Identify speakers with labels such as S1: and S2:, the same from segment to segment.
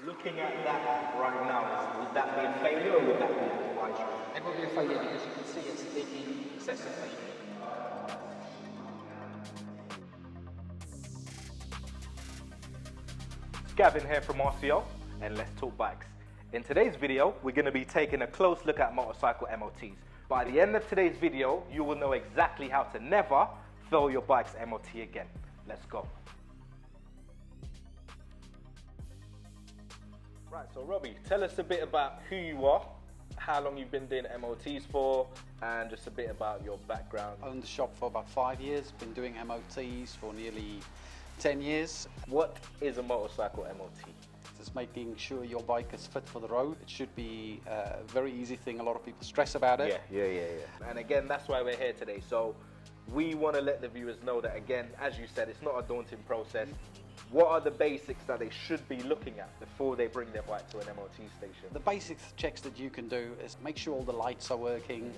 S1: Looking at that right now, would that be a failure or would that be a wide shot?
S2: It will be a failure because you can see it's leaking excessively.
S1: Gavin here from RCL and Let's Talk Bikes. In today's video, we're going to be taking a close look at motorcycle MOTs. By the end of today's video, you will know exactly how to never fail your bike's MOT again. Let's go. Right, so Robbie, tell us a bit about who you are, how long you've been doing MOTs for, and just a bit about your background.
S2: Owned the shop for about 5 years, been doing MOTs for nearly 10 years.
S1: What is a motorcycle MOT?
S2: It's making sure your bike is fit for the road. It should be a very easy thing. A lot of people stress about it.
S1: Yeah. And again, that's why we're here today. So we want to let the viewers know that, again, as you said, it's not a daunting process. What are the basics that they should be looking at before they bring their bike to an MOT station?
S2: The basic checks that you can do is make sure all the lights are working,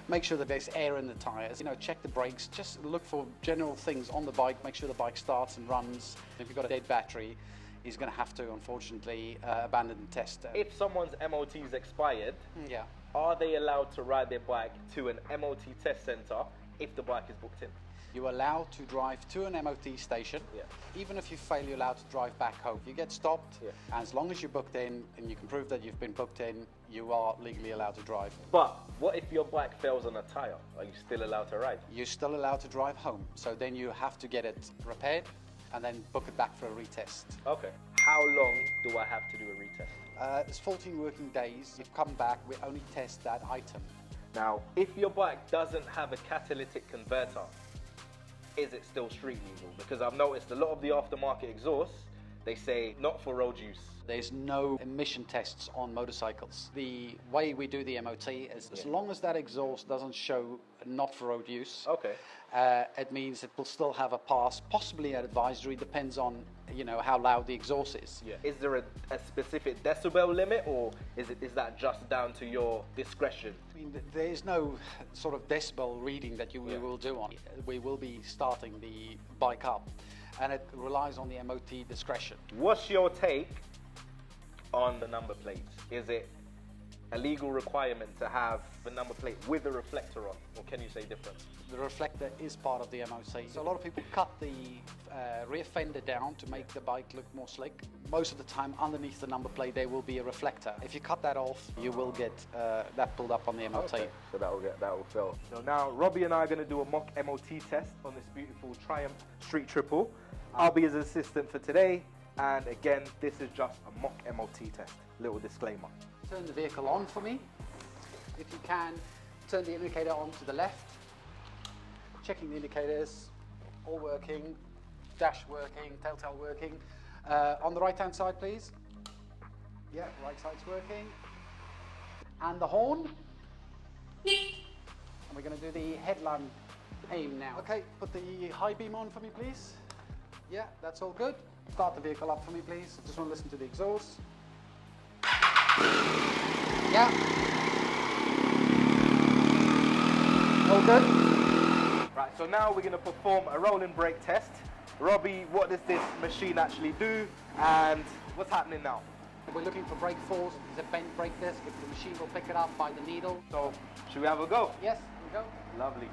S2: make sure that there's air in the tires, check the brakes, just look for general things on the bike, make sure the bike starts and runs. If you've got a dead battery, he's going to have to, unfortunately, abandon the test.
S1: If someone's MOT is expired,
S2: yeah.
S1: Are they allowed to ride their bike to an MOT test centre if the bike is booked in?
S2: You're allowed to drive to an MOT station.
S1: Yeah.
S2: Even if you fail, you're allowed to drive back home. You get stopped, and as long as you're booked in and you can prove that you've been booked in, you are legally allowed to drive.
S1: But what if your bike fails on a tyre? Are you still allowed to ride?
S2: You're still allowed to drive home. So then you have to get it repaired and then book it back for a retest.
S1: Okay. How long do I have to do a retest?
S2: It's 14 working days. You come back, we only test that item.
S1: Now, if your bike doesn't have a catalytic converter, is it still street legal? Because I've noticed a lot of the aftermarket exhausts, they say not for road use.
S2: There's no emission tests on motorcycles. The way we do the MOT is as long as that exhaust doesn't show not for road use, it means it will still have a pass, possibly an advisory, depends on how loud the exhaust is.
S1: Yeah. Is there a specific decibel limit, or is that just down to your discretion?
S2: I mean, there is no sort of decibel reading that we will do on it. We will be starting the bike up, and it relies on the MOT discretion.
S1: What's your take on the number plates? Is it a legal requirement to have the number plate with a reflector on, or can you say different?
S2: The reflector is part of the MOT. So a lot of people cut the rear fender down to make the bike look more slick. Most of the time underneath the number plate there will be a reflector. If you cut that off, you will get that pulled up on the MOT.
S1: Okay. So that will fail. So now Robbie and I are going to do a mock MOT test on this beautiful Triumph Street Triple. I'll be his assistant for today, and again, this is just a mock MOT test. Little disclaimer.
S2: Turn the vehicle on for me. If you can, turn the indicator on to the left. Checking the indicators, all working, dash working, telltale working. On the right-hand side, please. Yeah, right side's working. And the horn. And we're going to do the headlamp aim now. Okay, put the high beam on for me, please. Yeah, that's all good. Start the vehicle up for me, please. Just want to listen to the exhaust. Yeah. All good.
S1: Right, so now we're going to perform a rolling brake test. Robbie, what does this machine actually do, and what's happening now?
S2: We're looking for brake force. There's a bent brake disc. If the machine will pick it up by the needle.
S1: So, should we have a go?
S2: Yes, here we go.
S1: Lovely.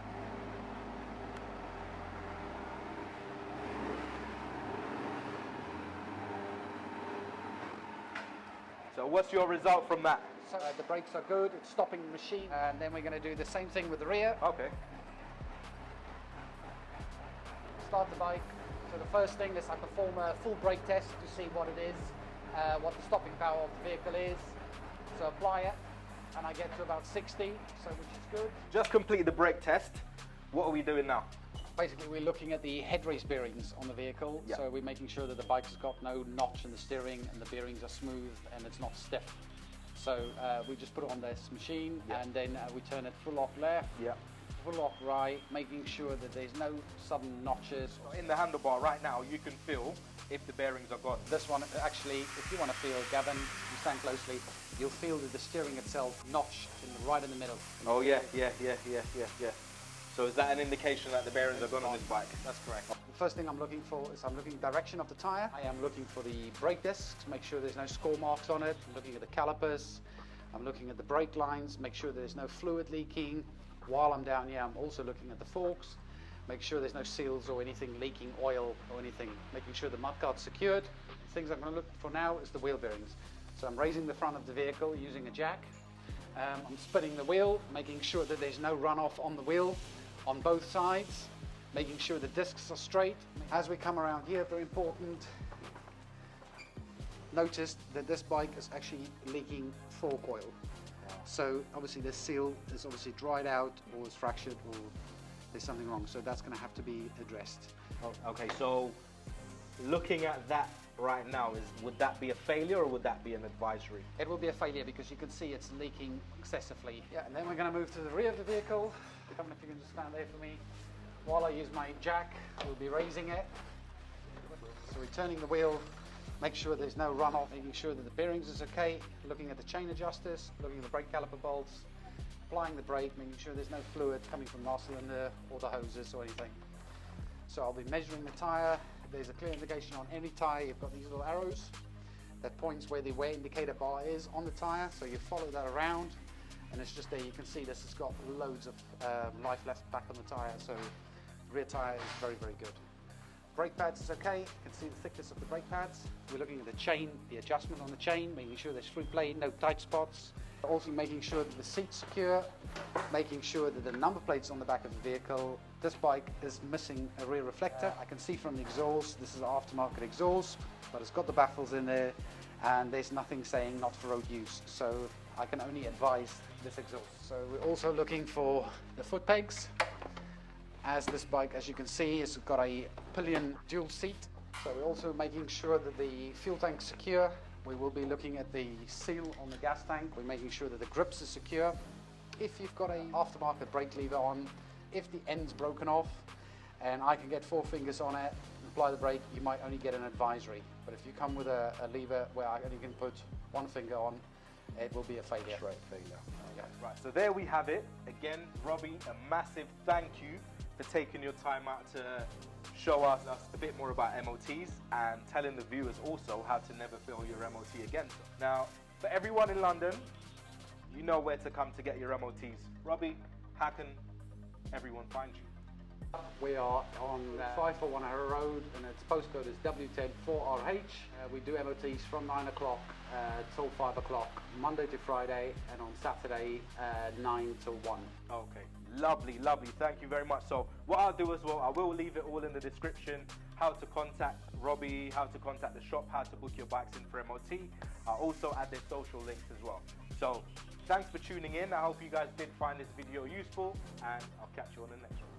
S1: So what's your result from that?
S2: So the brakes are good, it's stopping the machine, and then we're going to do the same thing with the rear.
S1: Okay.
S2: Start the bike. So the first thing is I perform a full brake test to see what it is, what the stopping power of the vehicle is. So apply it, and I get to about 60, so which is good.
S1: Just complete the brake test. What are we doing now?
S2: Basically, we're looking at the head race bearings on the vehicle.
S1: Yeah.
S2: So we're making sure that the bike's got no notch in the steering and the bearings are smooth and it's not stiff. So we just put it on this machine, and then we turn it full off left, full off right, making sure that there's no sudden notches.
S1: In the handlebar right now, you can feel if the bearings are gone.
S2: This one, actually, if you want to feel, Gavin, you stand closely, you'll feel that the steering itself notched right in the middle.
S1: Oh yeah. So is that an indication that the bearings are gone on this bike?
S2: That's correct. The first thing I'm looking for is I'm looking direction of the tyre. I am looking for the brake discs to make sure there's no score marks on it. I'm looking at the calipers. I'm looking at the brake lines, make sure there's no fluid leaking. While I'm down here, I'm also looking at the forks, make sure there's no seals or anything leaking oil or anything, making sure the mudguard's secured. The things I'm going to look for now is the wheel bearings. So I'm raising the front of the vehicle using a jack. I'm spinning the wheel, making sure that there's no runoff on the wheel on both sides, making sure the discs are straight. As we come around here, very important, notice that this bike is actually leaking fork oil. So obviously the seal is obviously dried out or is fractured or there's something wrong. So that's going to have to be addressed.
S1: Okay, so looking at that right now, would that be a failure or would that be an advisory?
S2: It will be a failure because you can see it's leaking excessively. Yeah, and then we're going to move to the rear of the vehicle. Come on, if you can just stand there for me. While I use my jack, we'll be raising it. So we're turning the wheel. Make sure there's no runoff, making sure that the bearings is okay, looking at the chain adjusters, looking at the brake caliper bolts, applying the brake, making sure there's no fluid coming from the cylinder or the hoses or anything. So I'll be measuring the tyre. There's a clear indication on any tyre. You've got these little arrows that points where the wear indicator bar is on the tyre. So you follow that around and it's just there. You can see this has got loads of life left back on the tyre. So the rear tyre is very, very good. Brake pads is okay, you can see the thickness of the brake pads. We're looking at the chain, the adjustment on the chain, making sure there's free play, no tight spots. Also making sure that the seat's secure, making sure that the number plates on the back of the vehicle. This bike is missing a rear reflector. I can see from the exhaust, this is an aftermarket exhaust, but it's got the baffles in there and there's nothing saying not for road use. So I can only advise this exhaust. So we're also looking for the foot pegs. As this bike, as you can see, has got a pillion dual seat. So we're also making sure that the fuel tank's secure. We will be looking at the seal on the gas tank. We're making sure that the grips are secure. If you've got an aftermarket brake lever on, if the end's broken off, and I can get 4 fingers on it, apply the brake, you might only get an advisory. But if you come with a lever where I only can put 1 finger on, it will be a failure.
S1: Straight failure. Okay. Right, so there we have it. Again, Robbie, a massive thank you for taking your time out to show us a bit more about MOTs and telling the viewers also how to never fail your MOT again. Now, for everyone in London, you know where to come to get your MOTs. Robbie, how can everyone find you?
S2: We are on 541 Harrow Road and its postcode is W104RH. We do MOTs from 9 o'clock till 5 o'clock, Monday to Friday, and on Saturday 9 till 1.
S1: Okay, lovely, lovely. Thank you very much. So what I'll do as well, I will leave it all in the description, how to contact Robbie, how to contact the shop, how to book your bikes in for MOT. I'll also add their social links as well. So thanks for tuning in. I hope you guys did find this video useful and I'll catch you on the next one.